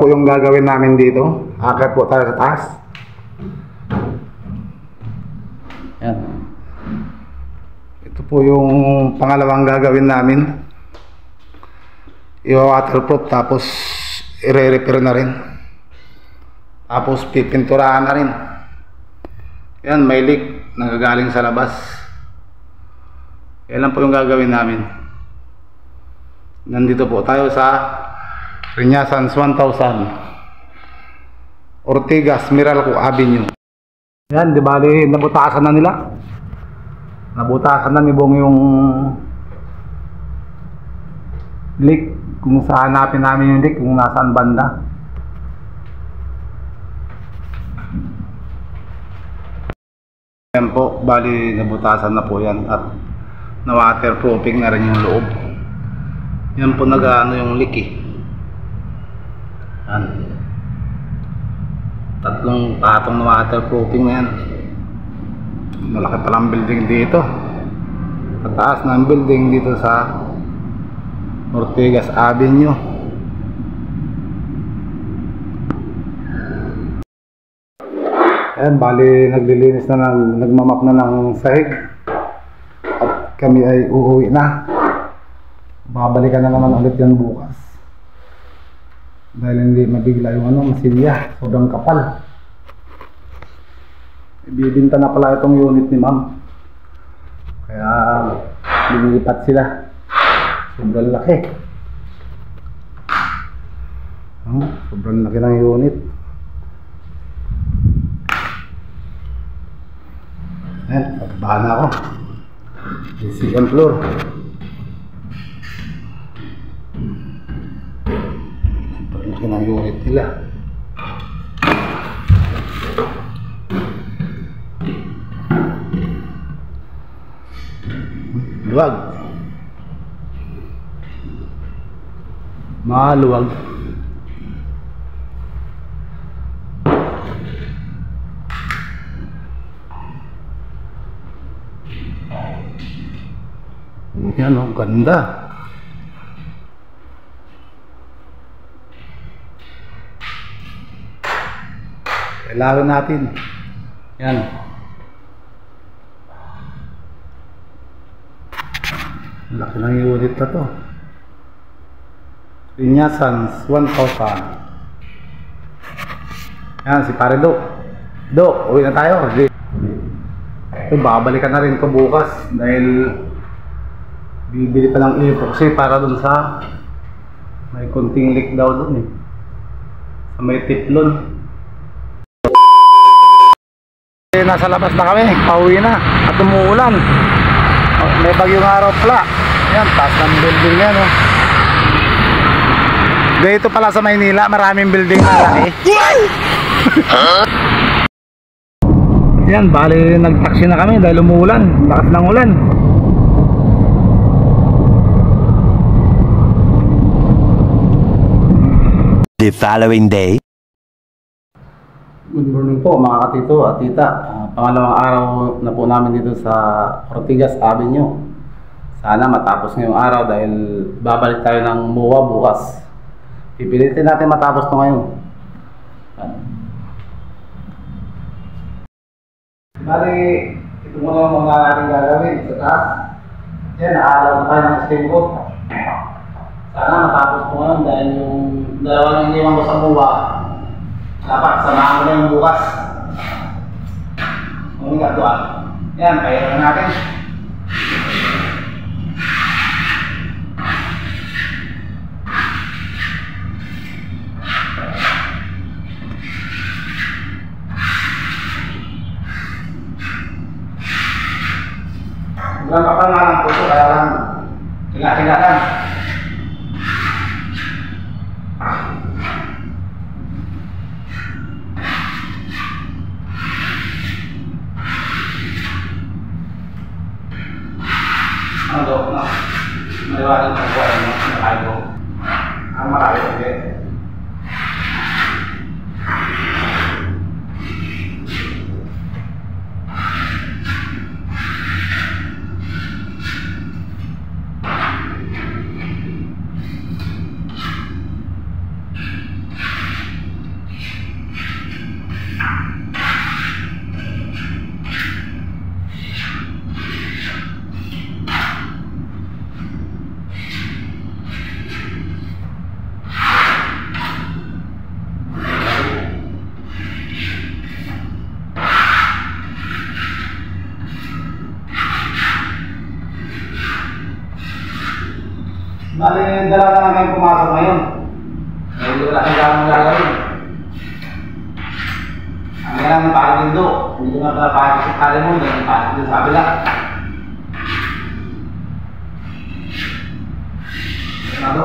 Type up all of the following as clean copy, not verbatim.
po yung gagawin namin dito. Akit po tayo sa taas. Yan. Ito po yung pangalawang gagawin namin. I-waterproof tapos i-repair na rin. Tapos pipinturahan na rin. Yan, may leak nanggagaling sa labas. Yan lang po yung gagawin namin. Nandito po tayo sa Renaissance 1000 Ortigas Meralco Avenue. Yan, di bali nabutasan na nila. Nabutasan na ni Bong yung leak. Kung saan hanapin namin yung leak, kung nasaan banda. Yan po, bali nabutasan na po yan at na-waterproofing na rin yung loob. Yan po nag-ano yung leak eh. Yan. Tatlong patong na waterproofing na yan. Malaki palang building dito. Pataas ng building dito sa Ortigas Avenue. Ayan, bali naglilinis na nagmamap na ng sahig. At kami ay uuwi na. Babalikan na naman ulit yan bukas. Dahil hindi mabigla yung masilya. Sobrang kapal. Ibibinta na pala itong unit ni ma'am. Kaya lumilipat sila. Sobrang laki. Sobrang laki ng unit. Ayan, pagbahan na ako. Second floor. Sobrang laki ng unit nila. Luwag. Maluwag. Yan o, ganda. Kailangan natin. Yan. Laki ng unit na to. Renaissance 1000. Yan, si Pare Do. Do, uwi na tayo. Ito, babalikan na rin ko bukas. Dahil bibili pa ng epoxy para dun sa may konting leak daw dun eh. Sa may tiplon. Nasa labas na kami, pauwi na. At umuulan. May bagyong araw pala. Yan, taas ng building yan oh. Dito pala sa Maynila, maraming building na laki. Yan, bali nag-taxi na kami dahil umuulan. Lakas ng ulan. The following day. Good morning po mga katito at tita. Pangalawang araw na po namin dito sa Ortigas Avenue. Sana matapos ngayong araw dahil babalik tayo ng MUA bukas. Pipilitin natin matapos ito ngayon. Bali, ito muna yung mga ating gagawin sa taas. Yan, naalaw na tayo ng steamboat. Sana matapos ito ngayon dahil yung dalawang iniwan ko sa MUA dapat samahan mo na yung bukas. Umigat doon. Yan, kaya na natin. Sobrang kapal nga lang po ito, kaya lang tinga-tinga lang. Ano na? Maliwanag na po ay nakaibo. Ang marami hindi. Bali, dalawa na kayong pumasok ngayon. Hindi wala kang gamang gagawin. Ang kailangan ng parang dindo. Hindi ko na pala parang sa kare mo, hindi parang dindo sa kabila. Ano?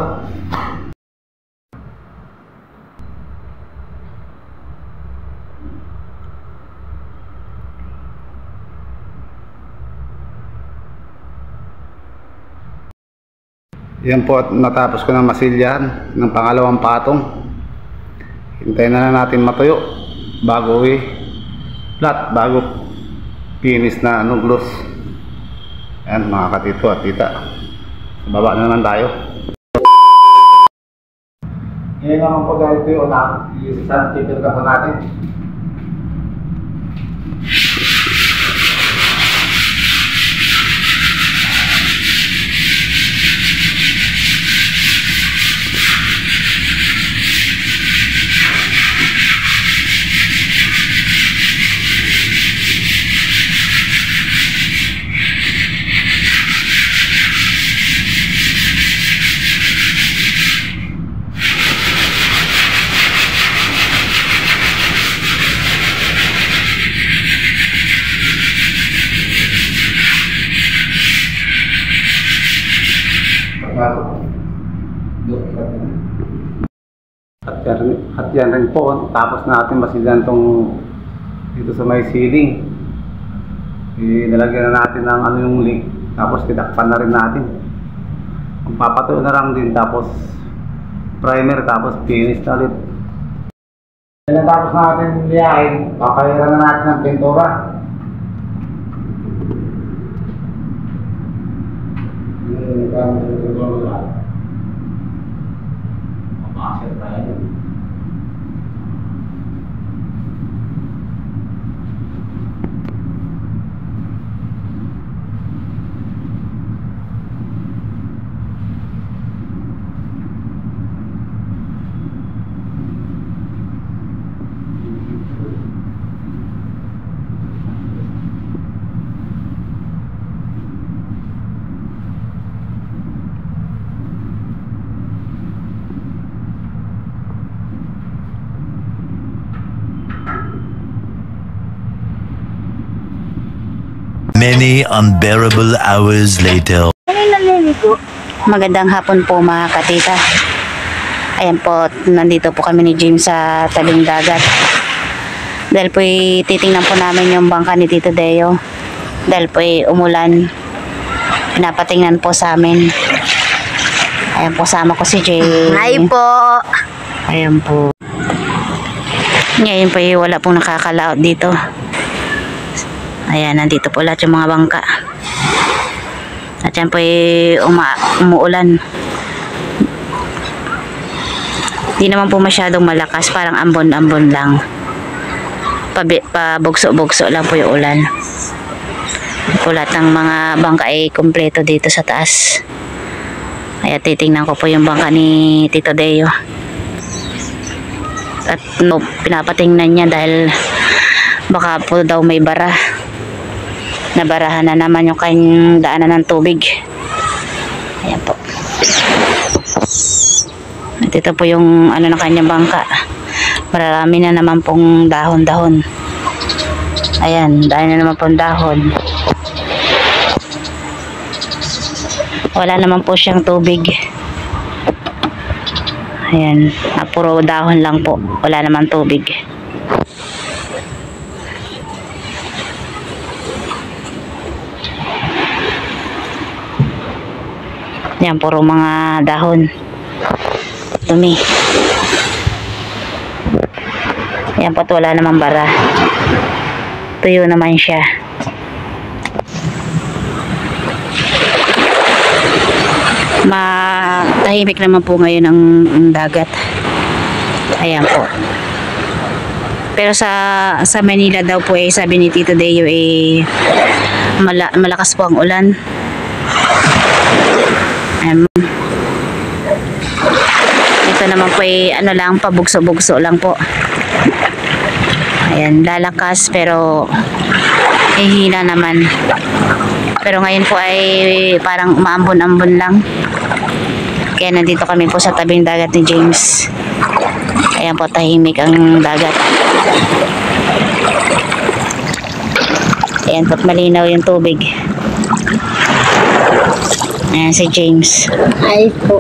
Yan po, at natapos ko na masilyahan ng pangalawang patong. Hintayin na natin matuyo bago flat, bago finish na gloss. Ayan mga katito at tita, sa baba na naman tayo. Ngayon naman po dahil ito yung isang tipil ka po natin. At yan rin po, tapos natin masilyan tong dito sa may ceiling. Nilagyan na natin ng ano yung link, tapos tinakpan na rin natin. Magpapatuyo na lang din, tapos primer, tapos finish na ulit. Tapos natin liyain, papahiran na natin ng pintura. Mapasir tayo. Many unbearable hours later. Magandang hapon po mga katita. Ayan po, nandito po kami ni James sa tabing dagat. Dahil po titingnan po namin yung bangka ni Tito Deo. Dahil po umulan. Pinapatingnan po sa amin. Ayan po, sama ko si James. Hi po! Ayan po. Ngayon po wala pong nakakalaot dito. Ayan, nandito po lahat yung mga bangka. At yan po umuulan. Di naman po masyadong malakas, parang ambon-ambon lang. Pabugso-bugso lang po yung ulan. Po lahat ng mga bangka ay kumpleto dito sa taas. Kaya titingnan ko po yung bangka ni Tito Deo. At pinapatingnan niya dahil baka po daw may bara. Nabarahan na naman yung kanyang daanan ng tubig. Ayan po. At ito po yung ano na kanyang bangka. Marami na naman pong dahon-dahon. Ayan, dahil na naman pong dahon. Wala naman po siyang tubig. Ayan, puro dahon lang po. Wala naman tubig. Yan, puro mga dahon. Dumi. Yan po, wala namang bara. Tuyo naman siya. Tahimik naman po ngayon ang dagat. Ayan po. Pero sa Manila daw po sabi ni Tito Deo malakas po ang ulan. Ito naman po ano lang, pabugso-bugso lang po. Ayan, lalakas pero hihina naman. Pero ngayon po ay parang umaambon-ambon lang. Kaya nandito kami po sa tabing dagat ni James. Ayan po, tahimik ang dagat. Ayan po, malinaw yung tubig. Ayan si James. Ay po.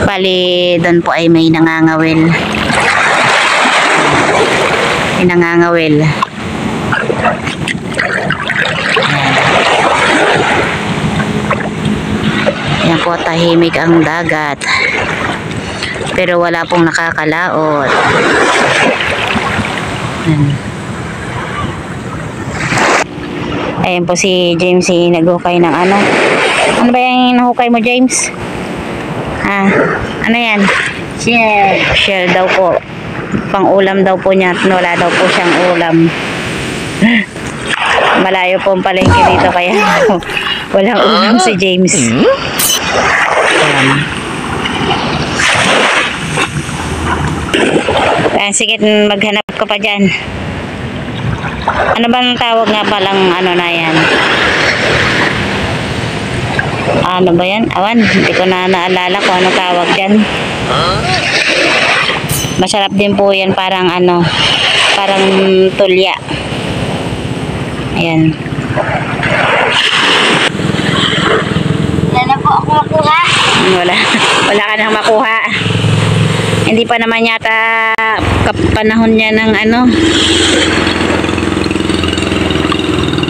Bali, doon po ay may nangangawil. May nangangawil. Ayan po, tahimik ang dagat. Pero wala pong nakakalaot. Ayan po si James, naghukay ng ano. Ano ba yung nahukay mo, James? Ah, ano yan? Share. Shell daw po. Pang ulam daw po niya. Wala daw po siyang ulam. Malayo po ang palengke dito kaya walang ulam si James. Ayan. Ayan, sige, maghanap ka pa dyan. Ano bang tawag nga palang ano na yan? Ano ba yan? Awan, hindi ko na naalala kung ano tawag dyan. Masarap din po yan, parang ano, parang tulya. Ayan. Wala na po ako makuha. Wala ka nang makuha. Hindi pa naman yata panahon niya ng ano.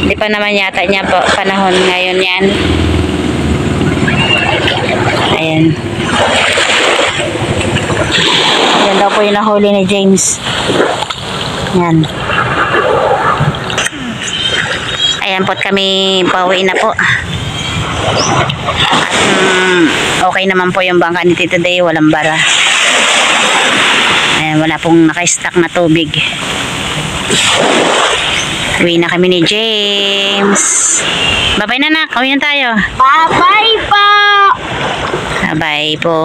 Hindi pa naman yata niya panahon ngayon yan. Ayan. Yan daw po yung nahuli ni James. Yan. Ayan po, kami pauwi na po. At okay naman po yung bangka ni Tito Day, walang bara. Ayan, wala pong naka-stack na tubig. Uwi na kami ni James. Bye-bye na, nak. Uwi na tayo. Bye-bye po. Bye-bye po.